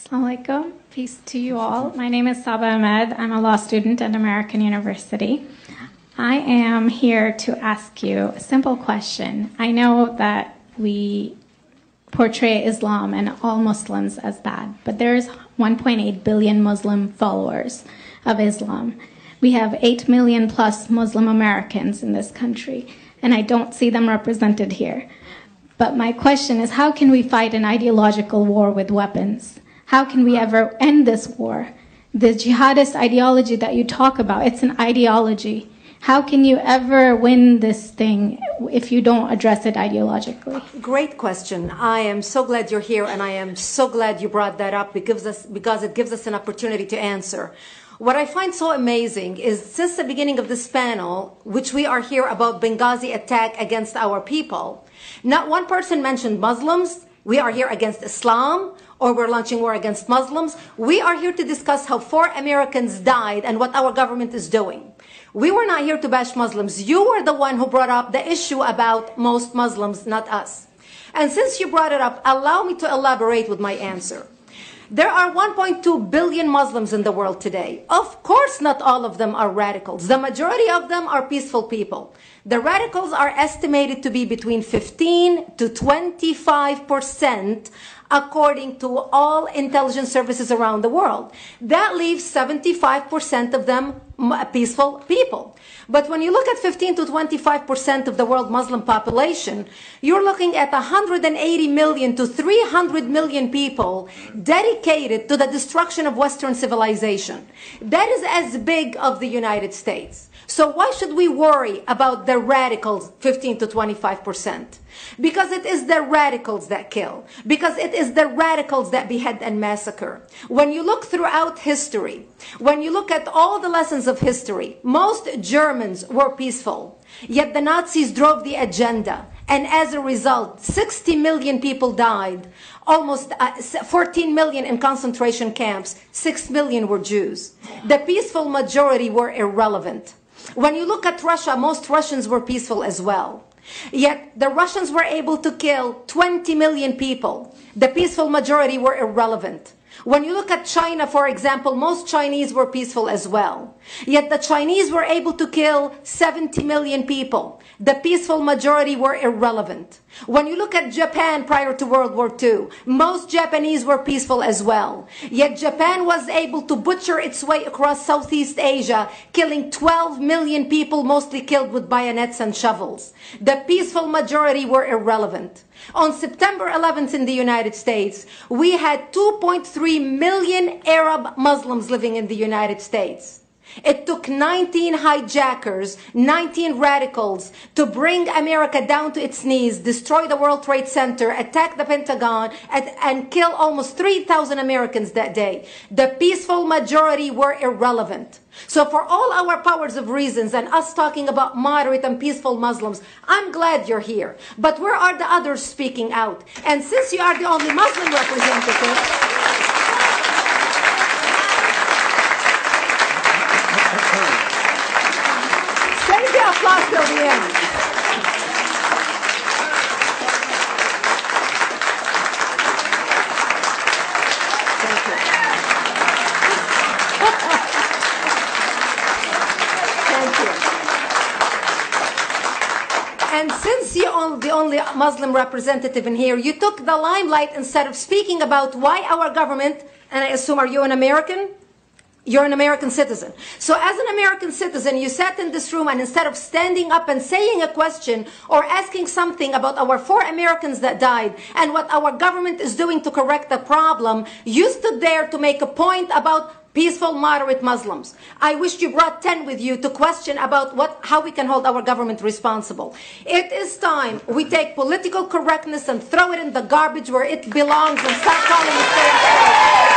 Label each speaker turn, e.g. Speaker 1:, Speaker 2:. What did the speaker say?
Speaker 1: Assalamualaikum. Peace to you all. My name is Saba Ahmed. I'm a law student at American University. I am here to ask you a simple question. I know that we portray Islam and all Muslims as bad, but there's 1.8 billion Muslim followers of Islam. We have 8 million plus Muslim Americans in this country, and I don't see them represented here. But my question is, how can we fight an ideological war with weapons? How can we ever end this war? The jihadist ideology that you talk about, it's an ideology. How can you ever win this thing if you don't address it ideologically?
Speaker 2: Great question. I am so glad you're here, and I am so glad you brought that up because it gives us an opportunity to answer. What I find so amazing is since the beginning of this panel, which we are here about Benghazi attack against our people, not one person mentioned Muslims. We are here against Islam, or we're launching war against Muslims. We are here to discuss how 4 Americans died and what our government is doing. We were not here to bash Muslims. You were the one who brought up the issue about most Muslims, not us. And since you brought it up, allow me to elaborate with my answer. There are 1.2 billion Muslims in the world today. Of course, not all of them are radicals. The majority of them are peaceful people. The radicals are estimated to be between 15 to 25%, according to all intelligence services around the world. That leaves 75% of them peaceful people. But when you look at 15 to 25% of the world Muslim population, you're looking at 180 million to 300 million people dedicated to the destruction of Western civilization. That is as big of the United States. So why should we worry about the radicals, 15 to 25%? Because it is the radicals that kill. Because it is the radicals that behead and massacre. When you look throughout history, when you look at all the lessons of history, most Germans were peaceful. Yet the Nazis drove the agenda. And as a result, 60 million people died. Almost 14 million in concentration camps. 6 million were Jews. The peaceful majority were irrelevant. When you look at Russia, most Russians were peaceful as well. Yet the Russians were able to kill 20 million people. The peaceful majority were irrelevant. When you look at China, for example, most Chinese were peaceful as well. Yet the Chinese were able to kill 70 million people. The peaceful majority were irrelevant. When you look at Japan prior to World War II, most Japanese were peaceful as well. Yet Japan was able to butcher its way across Southeast Asia, killing 12 million people, mostly killed with bayonets and shovels. The peaceful majority were irrelevant. On September 11th in the United States, we had 2.3 million Arab Muslims living in the United States. It took 19 hijackers, 19 radicals to bring America down to its knees, destroy the World Trade Center, attack the Pentagon, and kill almost 3,000 Americans that day. The peaceful majority were irrelevant. So for all our powers of reasons and us talking about moderate and peaceful Muslims, I'm glad you're here. But where are the others speaking out? And since you are the only Muslim representative, save the applause till the end. Thank you. Thank you. And since you're the only Muslim representative in here, you took the limelight instead of speaking about why our government, and I assume, are you an American? You're an American citizen. So as an American citizen, you sat in this room and instead of standing up and saying a question or asking something about our 4 Americans that died and what our government is doing to correct the problem, you stood there to make a point about peaceful, moderate Muslims. I wish you brought 10 with you to question about how we can hold our government responsible. It is time we take political correctness and throw it in the garbage where it belongs and start calling it fair.